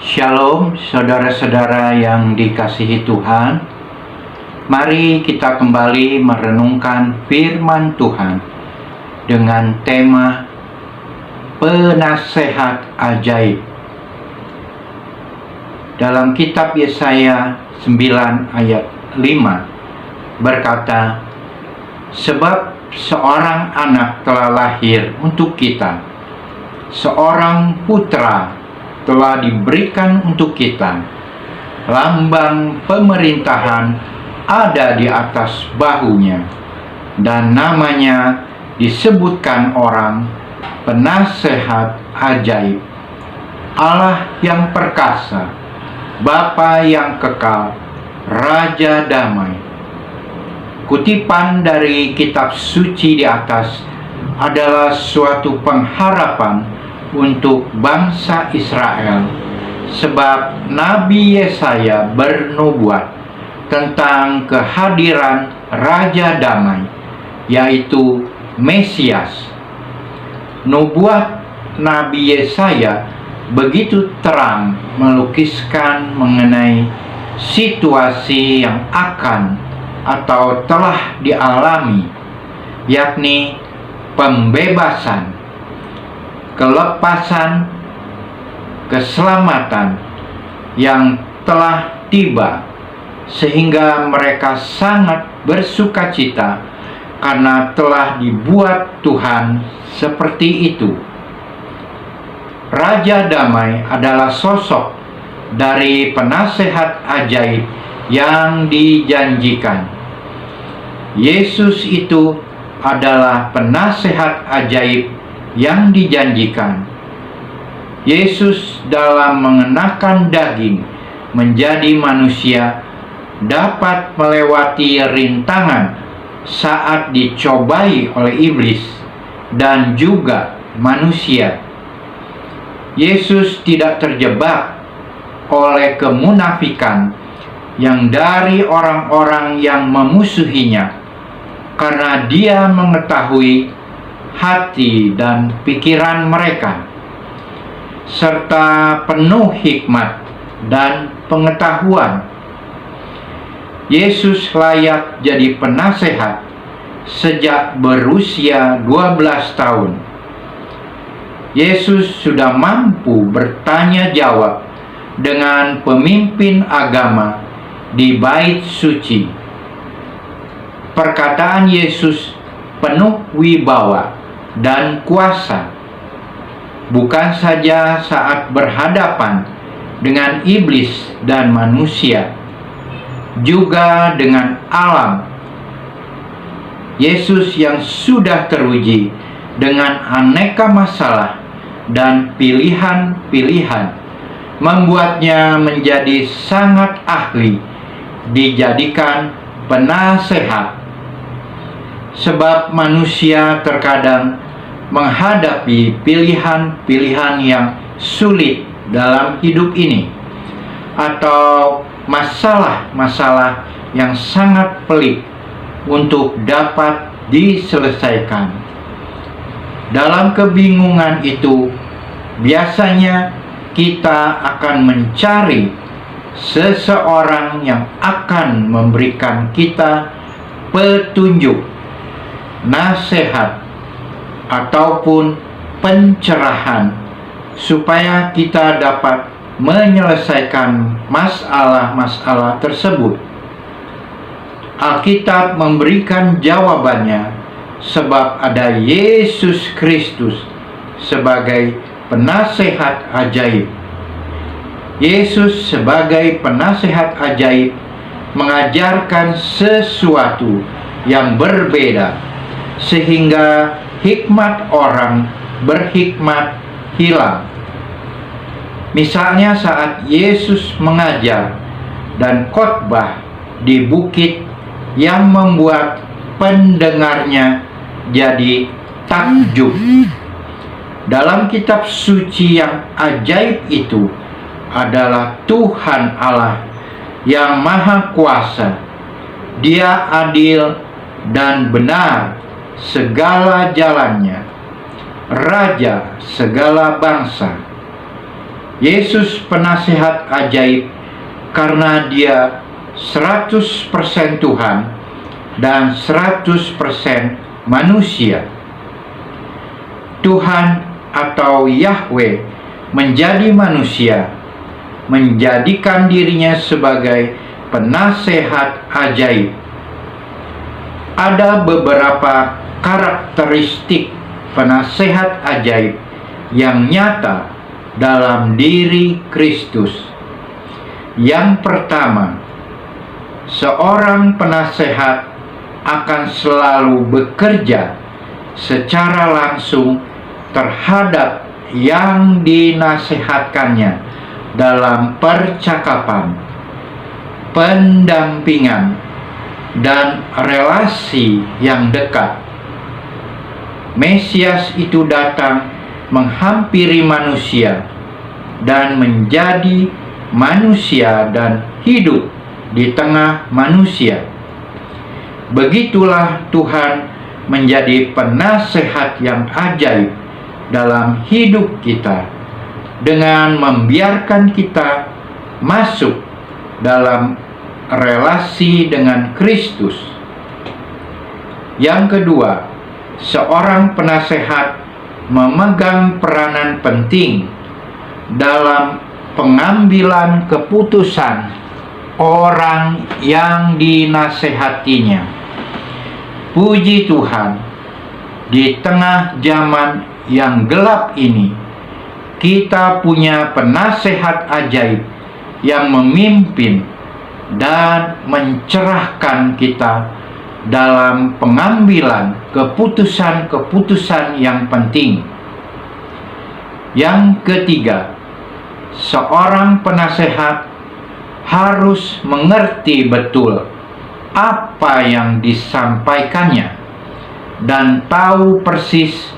Shalom saudara-saudara yang dikasihi Tuhan. Mari kita kembali merenungkan firman Tuhan dengan tema penasehat ajaib. Dalam kitab Yesaya 9 ayat 5 berkata, "Sebab seorang anak telah lahir untuk kita, seorang putra telah diberikan untuk kita, lambang pemerintahan ada di atas bahunya, dan namanya disebutkan orang penasehat ajaib, Allah yang perkasa, Bapa yang kekal, Raja damai." Kutipan dari kitab suci di atas adalah suatu pengharapan untuk bangsa Israel, sebab Nabi Yesaya bernubuat tentang kehadiran Raja damai, yaitu Mesias. Nubuat Nabi Yesaya begitu terang melukiskan mengenai situasi yang akan atau telah dialami, yakni pembebasan, kelepasan, keselamatan yang telah tiba, sehingga mereka sangat bersukacita karena telah dibuat Tuhan seperti itu. Raja damai adalah sosok dari penasehat ajaib yang dijanjikan. Yesus itu adalah penasehat ajaib yang dijanjikan. Yesus dalam mengenakan daging menjadi manusia dapat melewati rintangan saat dicobai oleh iblis dan juga manusia. Yesus tidak terjebak oleh kemunafikan yang dari orang-orang yang memusuhinya, karena dia mengetahui hati dan pikiran mereka, serta penuh hikmat dan pengetahuan. Yesus layak jadi penasehat sejak berusia 12 tahun. Yesus sudah mampu bertanya jawab dengan pemimpin agama di bait suci. Perkataan Yesus penuh wibawa dan kuasa, bukan saja saat berhadapan dengan iblis dan manusia, juga dengan alam. Yesus yang sudah teruji dengan aneka masalah dan pilihan-pilihan membuatnya menjadi sangat ahli dijadikan penasehat. Sebab manusia terkadang menghadapi pilihan-pilihan yang sulit dalam hidup ini, atau masalah-masalah yang sangat pelik untuk dapat diselesaikan. Dalam kebingungan itu, biasanya kita akan mencari seseorang yang akan memberikan kita petunjuk, nasihat, ataupun pencerahan supaya kita dapat menyelesaikan masalah-masalah tersebut. Alkitab memberikan jawabannya, sebab ada Yesus Kristus sebagai penasehat ajaib. Yesus sebagai penasehat ajaib mengajarkan sesuatu yang berbeda, sehingga hikmat orang berhikmat hilang. Misalnya saat Yesus mengajar dan khotbah di bukit yang membuat pendengarnya jadi takjub. Dalam kitab suci yang ajaib itu adalah Tuhan Allah yang Maha Kuasa. Dia adil dan benar segala jalannya, Raja segala bangsa. Yesus penasihat ajaib karena dia 100% Tuhan dan 100% manusia. Tuhan atau Yahweh menjadi manusia, menjadikan dirinya sebagai penasehat ajaib. Ada beberapa karakteristik penasehat ajaib yang nyata dalam diri Kristus. Yang pertama, seorang penasehat akan selalu bekerja secara langsung terhadap yang dinasehatkannya dalam percakapan, pendampingan, dan relasi yang dekat. Mesias itu datang menghampiri manusia dan menjadi manusia dan hidup di tengah manusia. Begitulah Tuhan menjadi penasehat yang ajaib dalam hidup kita dengan membiarkan kita masuk dalam relasi dengan Kristus. Yang kedua, seorang penasehat memegang peranan penting dalam pengambilan keputusan orang yang dinasehatinya. Puji Tuhan, di tengah zaman yang gelap ini, kita punya penasehat ajaib yang memimpin dan mencerahkan kita dalam pengambilan keputusan-keputusan yang penting. Yang ketiga, seorang penasehat harus mengerti betul apa yang disampaikannya dan tahu persis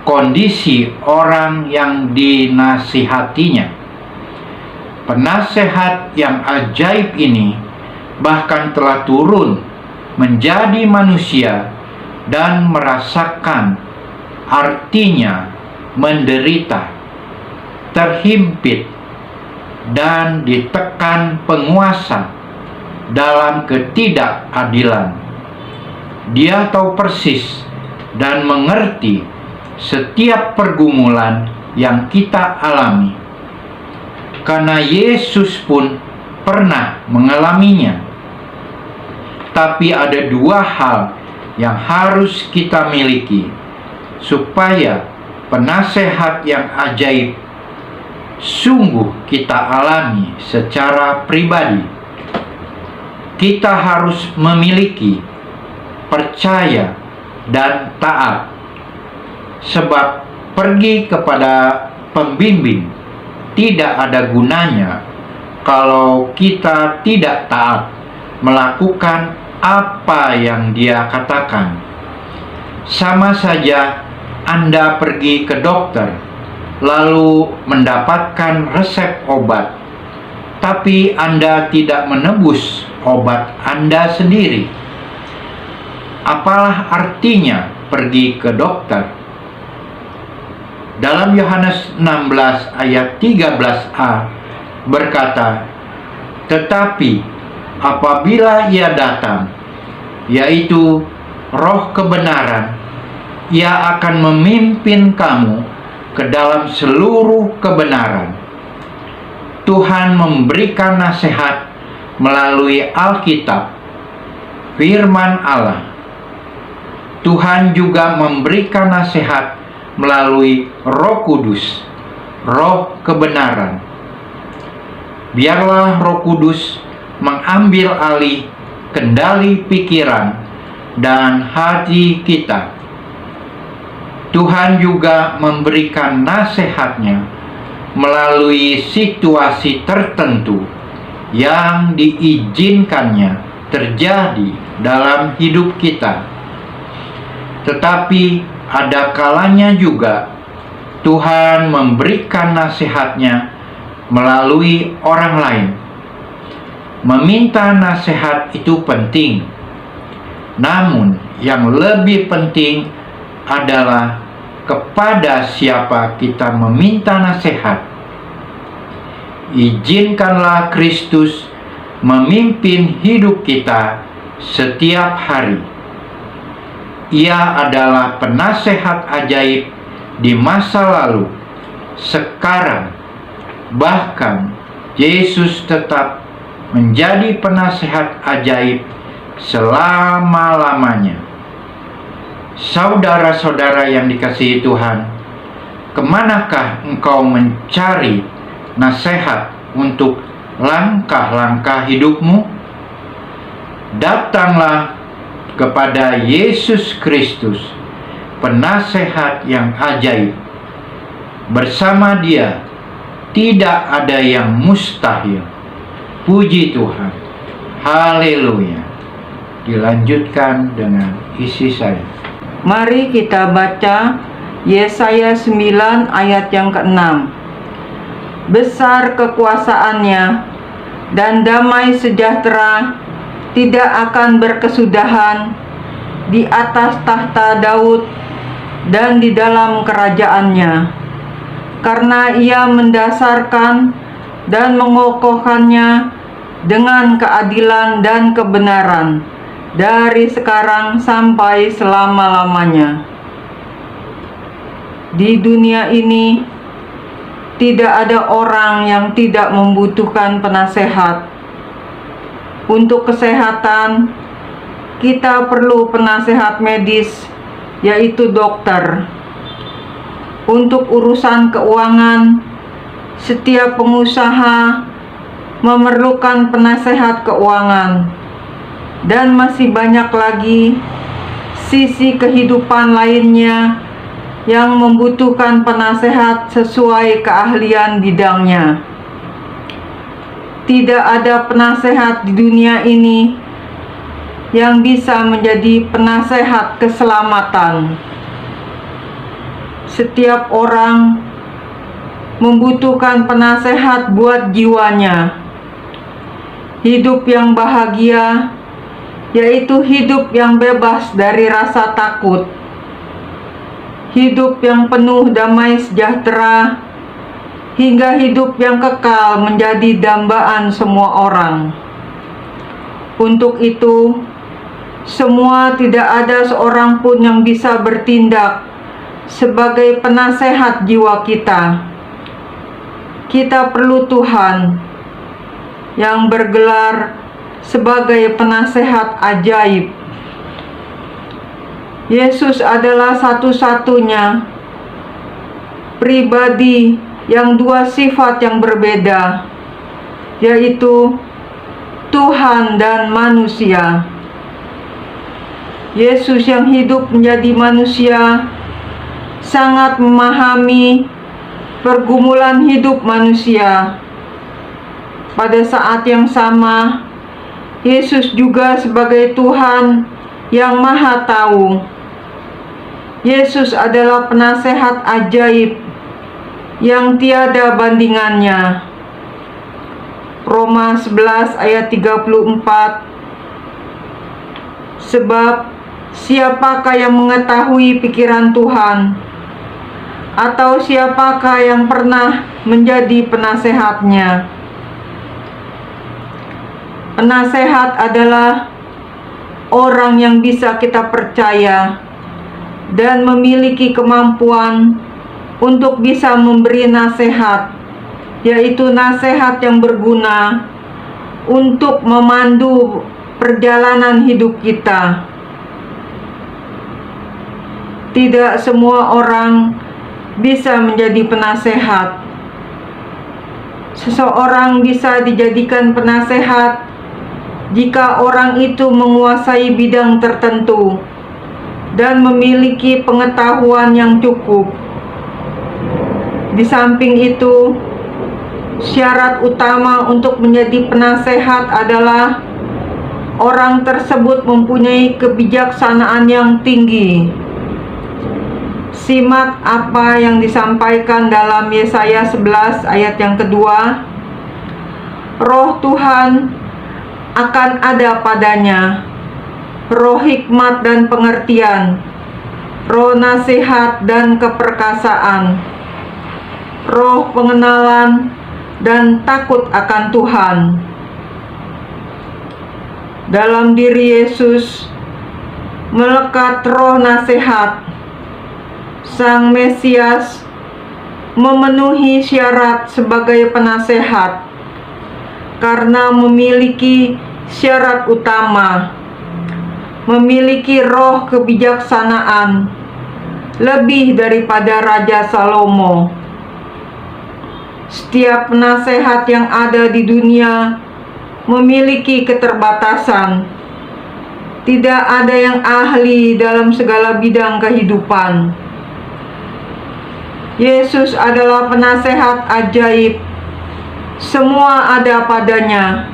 kondisi orang yang dinasihatinya. Penasehat yang ajaib ini bahkan telah turun menjadi manusia dan merasakan artinya menderita, terhimpit, dan ditekan penguasa dalam ketidakadilan. Dia tahu persis dan mengerti setiap pergumulan yang kita alami, karena Yesus pun pernah mengalaminya. Tapi ada dua hal yang harus kita miliki supaya penasehat yang ajaib sungguh kita alami secara pribadi. Kita harus memiliki percaya dan taat, sebab pergi kepada pembimbing tidak ada gunanya kalau kita tidak taat melakukan apa yang dia katakan. Sama saja Anda pergi ke dokter lalu mendapatkan resep obat, tapi Anda tidak menebus obat Anda sendiri. Apalah artinya pergi ke dokter? Dalam Yohanes 16 ayat 13a berkata, "Tetapi apabila Ia datang, yaitu Roh kebenaran, Ia akan memimpin kamu ke dalam seluruh kebenaran." Tuhan memberikan nasihat melalui Alkitab, firman Allah. Tuhan juga memberikan nasihat melalui Roh Kudus, Roh kebenaran. Biarlah Roh Kudus mengambil alih kendali pikiran dan hati kita. Tuhan juga memberikan nasihatnya melalui situasi tertentu yang diizinkannya terjadi dalam hidup kita. Tetapi ada kalanya juga Tuhan memberikan nasihatnya melalui orang lain. Meminta nasihat itu penting, namun yang lebih penting adalah kepada siapa kita meminta nasihat. izinkanlah Kristus memimpin hidup kita setiap hari. Ia adalah penasehat ajaib di masa lalu, sekarang, bahkan Yesus tetap menjadi penasehat ajaib selama-lamanya. Saudara-saudara yang dikasihi Tuhan, kemanakah engkau mencari nasihat untuk langkah-langkah hidupmu? Datanglah kepada Yesus Kristus, penasehat yang ajaib. Bersama Dia tidak ada yang mustahil. Puji Tuhan. Haleluya. Dilanjutkan dengan isi saya. Mari kita baca Yesaya 9 ayat yang ke-6. Besar kekuasaannya dan damai sejahtera tidak akan berkesudahan di atas tahta Daud dan di dalam kerajaannya, karena ia mendasarkan dan mengokohkannya dengan keadilan dan kebenaran dari sekarang sampai selama-lamanya. Di dunia ini tidak ada orang yang tidak membutuhkan penasehat. Untuk kesehatan, kita perlu penasehat medis, yaitu dokter. Untuk urusan keuangan, setiap pengusaha memerlukan penasehat keuangan. Dan masih banyak lagi sisi kehidupan lainnya yang membutuhkan penasehat sesuai keahlian bidangnya. Tidak ada penasehat di dunia ini yang bisa menjadi penasehat keselamatan. Setiap orang membutuhkan penasehat buat jiwanya. Hidup yang bahagia yaitu hidup yang bebas dari rasa takut, hidup yang penuh damai sejahtera, hingga hidup yang kekal menjadi dambaan semua orang. Untuk itu, tidak ada seorang pun yang bisa bertindak sebagai penasehat jiwa kita. Kita perlu Tuhan yang bergelar sebagai penasehat ajaib. Yesus adalah satu-satunya pribadi yang dua sifat yang berbeda, yaitu Tuhan dan manusia. Yesus yang hidup menjadi manusia sangat memahami pergumulan hidup manusia. Pada saat yang sama, Yesus juga sebagai Tuhan yang Maha Tahu. Yesus adalah penasehat ajaib yang tiada bandingannya. Roma 11 ayat 34. Sebab siapakah yang mengetahui pikiran Tuhan? Atau siapakah yang pernah menjadi penasehatnya? Penasehat adalah orang yang bisa kita percaya dan memiliki kemampuan untuk bisa memberi nasihat, yaitu nasihat yang berguna untuk memandu perjalanan hidup kita. Tidak semua orang bisa menjadi penasehat. Seseorang bisa dijadikan penasehat jika orang itu menguasai bidang tertentu dan memiliki pengetahuan yang cukup. Di samping itu, syarat utama untuk menjadi penasehat adalah orang tersebut mempunyai kebijaksanaan yang tinggi. Simak apa yang disampaikan dalam Yesaya 11 ayat yang kedua. Roh Tuhan akan ada padanya, roh hikmat dan pengertian, roh nasihat dan keperkasaan, roh pengenalan dan takut akan Tuhan. Dalam diri Yesus melekat roh nasihat. Sang Mesias memenuhi syarat sebagai penasehat karena memiliki syarat utama, memiliki roh kebijaksanaan lebih daripada Raja Salomo. Setiap penasehat yang ada di dunia memiliki keterbatasan. Tidak ada yang ahli dalam segala bidang kehidupan. Yesus adalah penasehat ajaib. Semua ada padanya.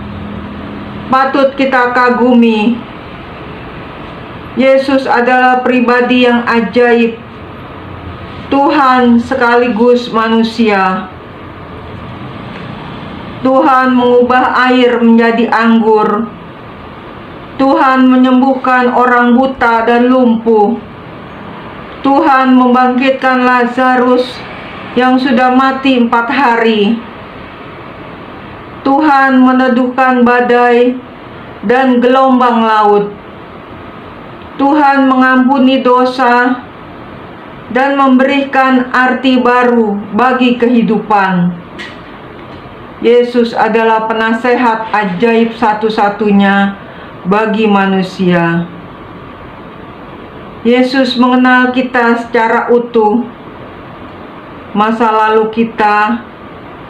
Patut kita kagumi. Yesus adalah pribadi yang ajaib. Tuhan sekaligus manusia. Tuhan mengubah air menjadi anggur. Tuhan menyembuhkan orang buta dan lumpuh. Tuhan membangkitkan Lazarus yang sudah mati 4 hari. Tuhan meneduhkan badai dan gelombang laut. Tuhan mengampuni dosa dan memberikan arti baru bagi kehidupan. Yesus adalah penasehat ajaib satu-satunya bagi manusia. Yesus mengenal kita secara utuh, masa lalu kita,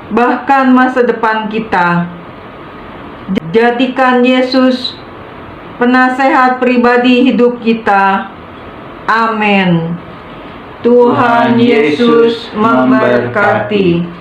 bahkan masa depan kita. Jadikan Yesus penasehat pribadi hidup kita. Amin. Tuhan Yesus memberkati.